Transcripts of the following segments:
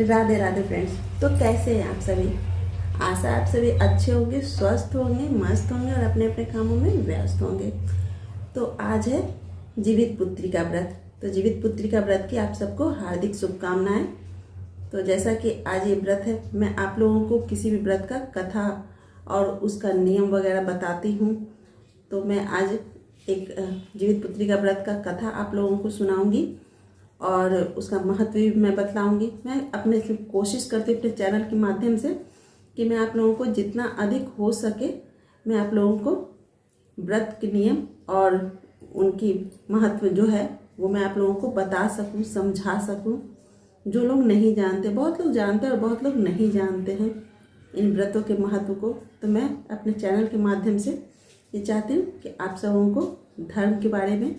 Radhe Radhe friends. तो कैसे हैं आप सभी? आशा आप सभी अच्छे होंगे, स्वस्थ होंगे, मस्त होंगे और अपने अपने कामों में व्यस्त होंगे। तो आज है जीवित पुत्री का व्रत। तो जीवित पुत्री का व्रत की आप सबको हार्दिक शुभकामनाएं। तो जैसा कि आज ये व्रत है, मैं आप लोगों को किसी भी व्रत का कथा और उसका नियम वगैरह बताती हूँ। तो मैं आज एक जीवित पुत्री का व्रत का कथा आप लोगों को सुनाऊंगी और उसका महत्व भी मैं बतलाऊंगी। मैं अपने से कोशिश करती हूँ अपने चैनल के माध्यम से कि मैं आप लोगों को जितना अधिक हो सके मैं आप लोगों को व्रत के नियम और उनकी महत्व जो है वो मैं आप लोगों को बता सकूं, समझा सकूं। जो लोग नहीं जानते, बहुत लोग जानते हैं और बहुत लोग नहीं जानते हैं इन व्रतों के महत्व को। तो मैं अपने चैनल के माध्यम से ये चाहती हूँ कि आप सबों को धर्म के बारे में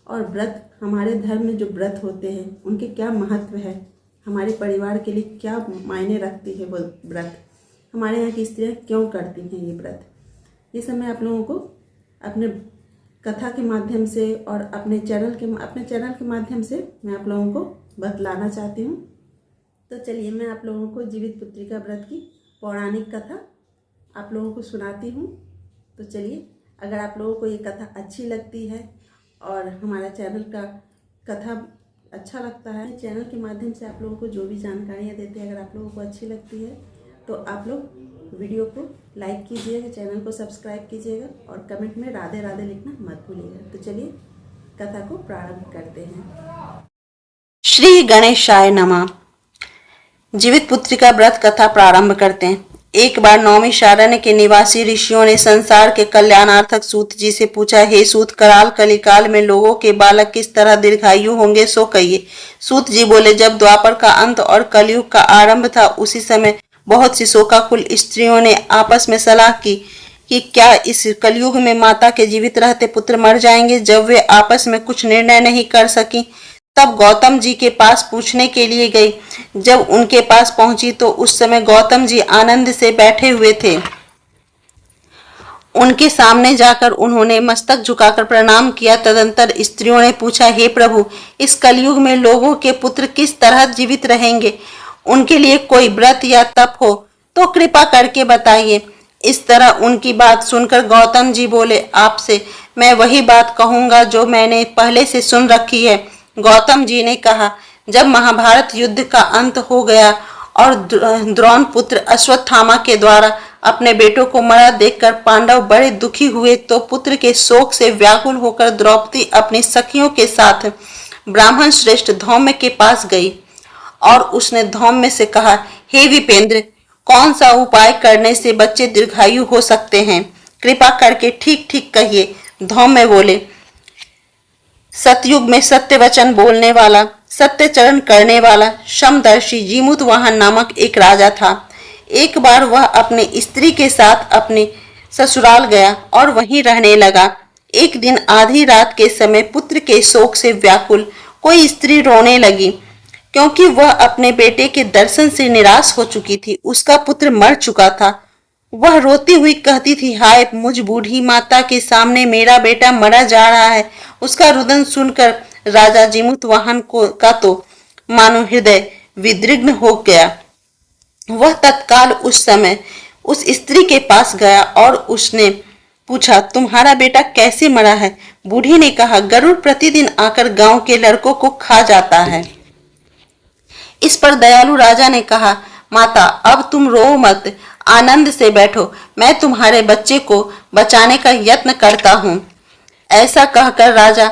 और व्रत, हमारे धर्म में जो व्रत होते हैं उनके क्या महत्व है, हमारे परिवार के लिए क्या मायने रखती है वो व्रत, हमारे यहाँ की स्त्रियाँ क्यों करती हैं ये व्रत, ये सब मैं आप लोगों को अपने कथा के माध्यम से और अपने चैनल के माध्यम से मैं आप लोगों को बतलाना चाहती हूँ। तो चलिए मैं आप लोगों को जीवित पुत्री का व्रत की पौराणिक कथा आप लोगों को सुनाती हूँ। तो चलिए, अगर आप लोगों को ये कथा अच्छी लगती है और हमारा चैनल का कथा अच्छा लगता है, चैनल के माध्यम से आप लोगों को जो भी जानकारियाँ देते हैं अगर आप लोगों को अच्छी लगती है तो आप लोग वीडियो को लाइक कीजिएगा, चैनल को सब्सक्राइब कीजिएगा और कमेंट में राधे राधे लिखना मत भूलिएगा। तो चलिए कथा को प्रारंभ करते हैं। श्री गणेशाय नमः। जीवित पुत्री का व्रत कथा प्रारंभ करते हैं। एक बार नौमिषारण्य के निवासी ऋषियों ने संसार के कल्याणार्थक सूत जी से पूछा, हे सूत, कराल कलिकाल में लोगों के बालक किस तरह दीर्घायु होंगे, सो कहिए। सूत जी बोले, जब द्वापर का अंत और कलयुग का आरंभ था उसी समय बहुत सी शोकाकुल स्त्रियों ने आपस में सलाह की कि क्या इस कलयुग में माता के जीवित रहते पुत्र मर जाएंगे। जब वे आपस में कुछ निर्णय नहीं कर सकी तब गौतम जी के पास पूछने के लिए गई। जब उनके पास पहुंची तो उस समय गौतम जी आनंद से बैठे हुए थे। उनके सामने जाकर उन्होंने मस्तक झुकाकर प्रणाम किया। तदंतर स्त्रियों ने पूछा, हे प्रभु, इस कलयुग में लोगों के पुत्र किस तरह जीवित रहेंगे? उनके लिए कोई व्रत या तप हो तो कृपा करके बताइए। इस तरह उनकी बात सुनकर गौतम जी बोले, आपसे मैं वही बात कहूंगा जो मैंने पहले से सुन रखी है। गौतम जी ने कहा, जब महाभारत युद्ध का अंत हो गया और द्रोण पुत्र अश्वत्थामा के द्वारा अपने बेटों को मरा देखकर पांडव बड़े दुखी हुए तो पुत्र के शोक से व्याकुल होकर द्रौपदी अपनी सखियों के साथ ब्राह्मण श्रेष्ठ धौम्य के पास गई और उसने धौम्य से कहा, हे विपेंद्र, कौन सा उपाय करने से बच्चे दीर्घायु हो सकते हैं? कृपा करके ठीक ठीक कहिए। धौम्य बोले, सतयुग में सत्य वचन बोलने वाला, सत्यचरण करने वाला समदर्शी जीमूतवाहन नामक एक राजा था। एक बार वह अपने स्त्री के साथ अपने ससुराल गया और वहीं रहने लगा। एक दिन आधी रात के समय पुत्र के शोक से व्याकुल कोई स्त्री रोने लगी, क्योंकि वह अपने बेटे के दर्शन से निराश हो चुकी थी। उसका पुत्र मर चुका था। वह रोती हुई कहती थी, हाय मुझ बूढ़ी माता के सामने मेरा बेटा मरा जा रहा है। उसका रुदन सुनकर राजा जीमूतवाहन का तो मानो हृदय विदीर्ण हो गया। वह तत्काल उस समय उस स्त्री के पास गया और उसने पूछा, तुम्हारा बेटा कैसे मरा है? बूढ़ी ने कहा, गरुड़ प्रतिदिन आकर गांव के लड़कों को खा जाता है। इस पर दयालु राजा ने कहा, माता अब तुम रो मत, आनंद से बैठो, मैं तुम्हारे बच्चे को बचाने का यत्न करता हूँ। ऐसा कहकर राजा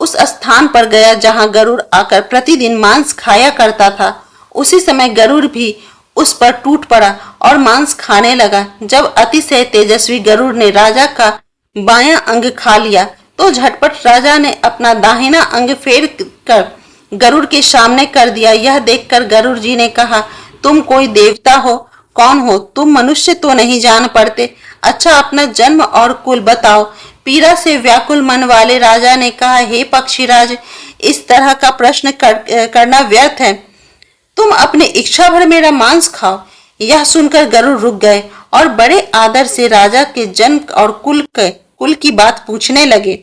उस स्थान पर गया जहाँ गरुड़ आकर प्रतिदिन मांस खाया करता था। उसी समय गरुड़ भी उस पर टूट पड़ा और मांस खाने लगा। जब अतिशय तेजस्वी गरुड़ ने राजा का बायां अंग खा लिया तो झटपट राजा ने अपना दाहिना अंग फेर कर गरुड़ के सामने कर दिया। यह देखकर गरुड़ जी ने कहा, तुम कोई देवता हो? कौन हो तुम? मनुष्य तो नहीं जान पड़ते। अच्छा, अपना जन्म और कुल बताओ। पीड़ा से व्याकुल मन वाले राजा ने कहा, हे पक्षीराज, इस तरह का प्रश्न करना व्यर्थ है। तुम अपनी इच्छा भर मेरा मांस खाओ। यह सुनकर गरुड़ रुक गए और बड़े आदर से राजा के जन्म और कुल की बात पूछने लगे।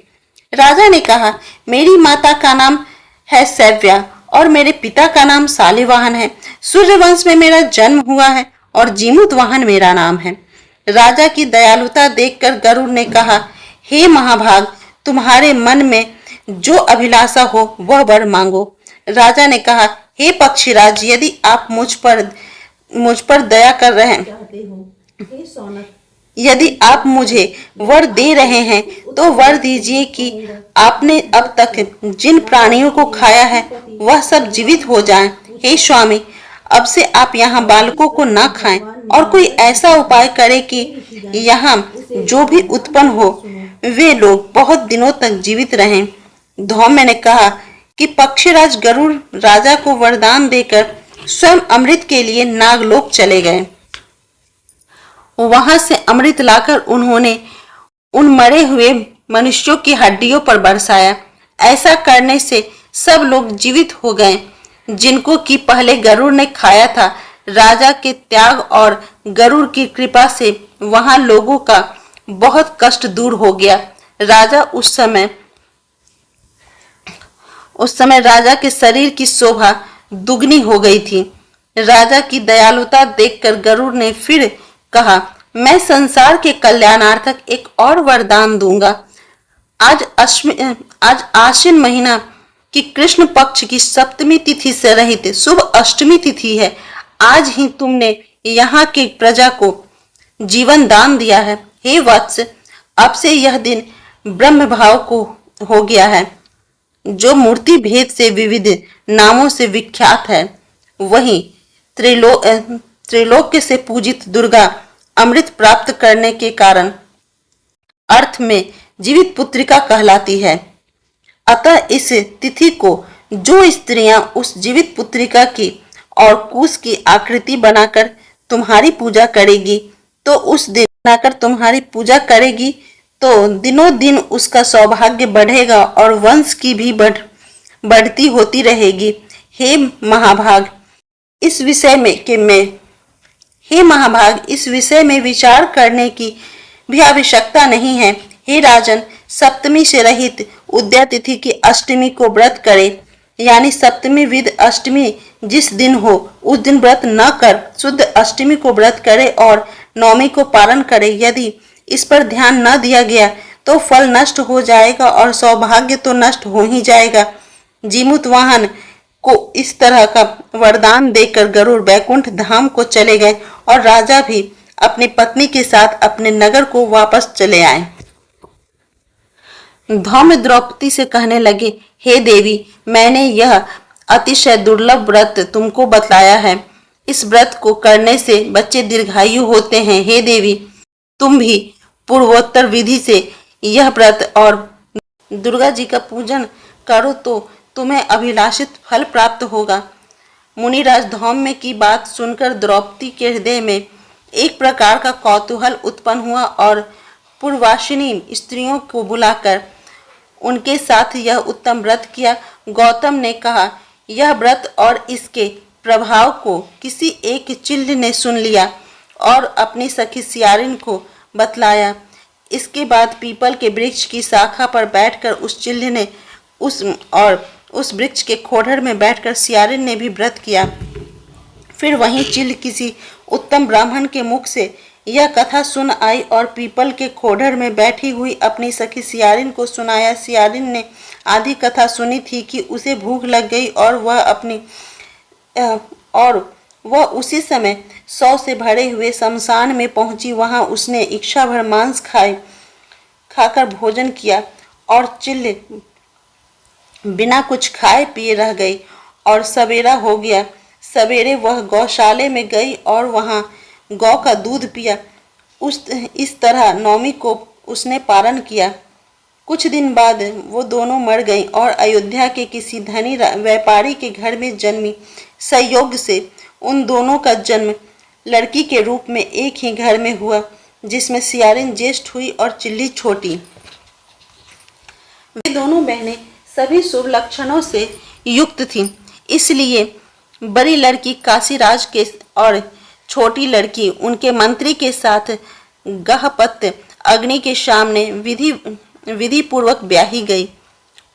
राजा ने कहा, मेरी माता का नाम है सैव्या और मेरे पिता का नाम सालिवाहन है। सूर्यवंश में मेरा जन्म हुआ है और जीमूतवाहन मेरा नाम है। राजा की दयालुता देखकर गरुड़ ने कहा, हे महाभाग, तुम्हारे मन में जो अभिलाषा हो वह वर मांगो। राजा ने कहा, हे पक्षीराज, यदि आप मुझ पर दया कर रहे हैं, चाहते हो हे सौनक, यदि आप मुझे वर दे रहे हैं तो वर दीजिए कि आपने अब तक जिन प्राणियों को खाया है वह सब जीवित हो जाएं। हे स्वामी, अब से आप यहाँ बालकों को ना खाएं और कोई ऐसा उपाय करें कि यहाँ जो भी उत्पन्न हो वे लोग बहुत दिनों तक जीवित रहें। धौम्य ने कहा कि पक्षीराज गरुड़ राजा को वरदान देकर स्वयं अमृत के लिए नागलोक चले गए। वहां से अमृत लाकर उन्होंने उन मरे हुए मनुष्यों की हड्डियों पर बरसाया। ऐसा करने से सब लोग जीवित हो गए जिनको कि पहले गरुड़ ने खाया था। राजा के त्याग और गरुड़ की कृपा से वहां लोगों का बहुत कष्ट दूर हो गया। राजा उस समय राजा के शरीर की शोभा दुगनी हो गई थी। राजा की दयालुता देखकर गरुड़ ने फिर कहा, मैं संसार के कल्याणार्थक एक और वरदान दूंगा। आज आश्विन महीना की कृष्ण पक्ष की सप्तमी तिथि से रहित शुभ अष्टमी तिथि है। आज ही तुमने यहाँ के प्रजा को जीवन दान दिया है। हे वत्स, अब से यह दिन ब्रह्म भाव को हो गया है, जो मूर्ति भेद से विविध नामों से विख्यात है। वही त्रिलोक से पूजित दुर्गा अमृत प्राप्त करने के कारण अर्थ में जीवित पुत्रिका कहलाती है। अतः इस तिथि को जो स्त्रियां उस जीवित पुत्रिका की और कुश की आकृति बनाकर तुम्हारी पूजा करेगी तो दिनों दिन उसका सौभाग्य बढ़ेगा और वंश की भी बढ़ती होती रहेगी। हे महाभाग, इस विषय में विचार करने की भी आवश्यकता नहीं है। हे राजन, सप्तमी से रहित उदया तिथि की अष्टमी को व्रत करे, यानी सप्तमी विद अष्टमी जिस दिन हो उस दिन व्रत न कर शुद्ध अष्टमी को व्रत करे और नवमी को पालन करे। यदि इस पर ध्यान न दिया गया तो फल नष्ट हो जाएगा और सौभाग्य तो नष्ट हो ही जाएगा। जीमूतवाहन को इस तरह का वरदान देकर गरुड़ बैकुंठ धाम को चले गए और राजा भी अपनी पत्नी के साथ अपने नगर को वापस चले आए। धौम्य द्रौपदी से कहने लगे, हे देवी, मैंने यह अतिशय दुर्लभ व्रत तुमको बतलाया है। इस व्रत को करने से बच्चे दीर्घायु होते हैं। हे देवी, तुम भी पूर्वोत्तर विधि से यह व्रत और दुर्गा जी का पूजन करो तो तुम्हें अभिलाषित फल प्राप्त होगा। मुनिराज धौम्य की बात सुनकर द्रौपदी के हृदय में एक प्रकार का कौतूहल उत्पन्न हुआ और पूर्वाशिनी स्त्रियों को बुलाकर उनके साथ यह उत्तम व्रत किया। गौतम ने कहा, यह व्रत और इसके प्रभाव को किसी एक चिल्ल ने सुन लिया और अपनी सखी सियारिन को बतलाया। इसके बाद पीपल के वृक्ष की शाखा पर बैठकर उस चिल्ल ने उस वृक्ष के खोडर में बैठकर सियारिन ने भी व्रत किया। फिर वहीं चिल्ल किसी उत्तम ब्राह्मण के मुख से यह कथा सुन आई और पीपल के खोडर में बैठी हुई अपनी सखी सियारिन को सुनाया। सियारिन ने आधी कथा सुनी थी कि उसे भूख लग गई और वह उसी समय 100 से भरे हुए शमशान में पहुंची। वहां उसने इच्छा भर मांस खाकर भोजन किया और चिल्ल बिना कुछ खाए पिए रह गई और सवेरा हो गया। सवेरे वह गौशाले में गई और वहां गौ का दूध पिया। इस तरह नवमी को उसने पालन किया। कुछ दिन बाद वो दोनों मर गईं और अयोध्या के किसी धनी व्यापारी के घर में जन्मी। संयोग से उन दोनों का जन्म लड़की के रूप में एक ही घर में हुआ, जिसमें सियारिन ज्येष्ठ हुई और चिल्ली छोटी। वे दोनों बहनें सभी शुभ लक्षणों से युक्त थीं, इसलिए बड़ी लड़की काशीराज के और छोटी लड़की उनके मंत्री के साथ गहपत अग्नि के सामने विधि पूर्वक ब्याही गई।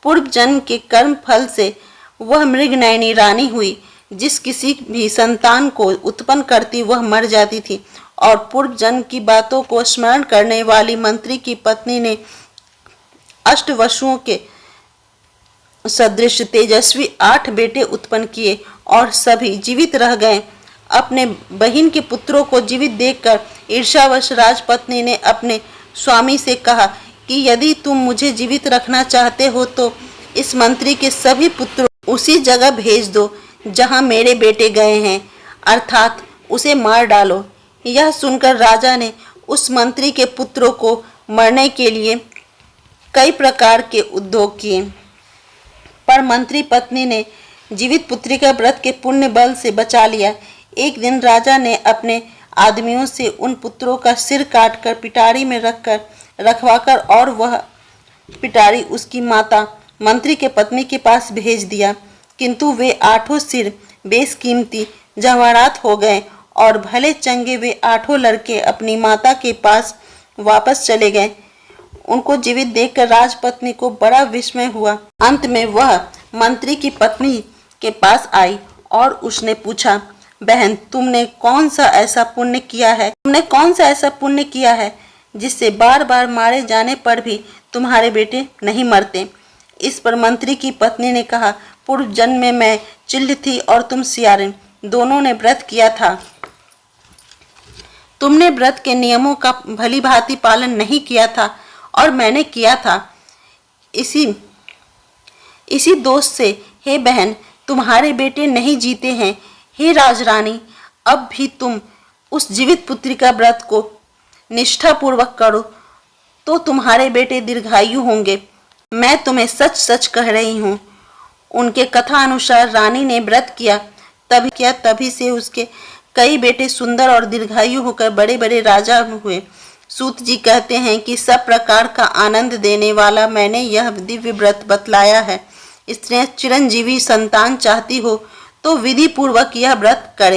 पूर्व जन्म के कर्म फल से वह मृगनयनी रानी हुई। जिस किसी भी संतान को उत्पन्न करती वह मर जाती थी, और पूर्व जन्म की बातों को स्मरण करने वाली मंत्री की पत्नी ने अष्टवसुओं के सदृश तेजस्वी 8 बेटे उत्पन्न किए और सभी जीवित रह गए। अपने बहन के पुत्रों को जीवित देखकर ईर्ष्यावश राजपत्नी ने अपने स्वामी से कहा कि यदि तुम मुझे जीवित रखना चाहते हो तो इस मंत्री के सभी पुत्रों उसी जगह भेज दो जहां मेरे बेटे गए हैं, अर्थात उसे मार डालो। यह सुनकर राजा ने उस मंत्री के पुत्रों को मरने के लिए कई प्रकार के उद्योग किए, पर मंत्री पत्नी ने जीवित पुत्री का व्रत के पुण्य बल से बचा लिया। एक दिन राजा ने अपने आदमियों से उन पुत्रों का सिर काटकर पिटारी में रखवाकर और वह पिटारी उसकी माता मंत्री के पत्नी के पास भेज दिया, किंतु वे 8 सिर बेशकीमती जवाहरात हो गए और भले चंगे वे 8 लड़के अपनी माता के पास वापस चले गए। उनको जीवित देखकर राजपत्नी को बड़ा विस्मय हुआ। अंत में वह मंत्री की पत्नी के पास आई और उसने पूछा, बहन तुमने कौन सा ऐसा पुण्य किया है जिससे बार बार मारे जाने पर भी तुम्हारे बेटे नहीं मरते। इस पर मंत्री की पत्नी ने कहा, पूर्व जन्म में मैं चिल्ल थी और तुम सियारिन, दोनों ने व्रत किया था। तुमने व्रत के नियमों का भली भांति पालन नहीं किया था और मैंने किया था। इसी दोष से हे बहन तुम्हारे बेटे नहीं जीते हैं। हे राजरानी, अब भी तुम उस जीवित पुत्री का व्रत को निष्ठापूर्वक करो तो तुम्हारे बेटे दीर्घायु होंगे। मैं तुम्हें सच सच कह रही हूँ। उनके कथा अनुसार रानी ने व्रत किया, तभी से उसके कई बेटे सुंदर और दीर्घायु होकर बड़े बड़े राजा हुए। सूत जी कहते हैं कि सब प्रकार का आनंद देने वाला मैंने यह दिव्य व्रत बतलाया है। स्त्रियां चिरंजीवी संतान चाहती हो तो विधि पूर्वक यह व्रत करे।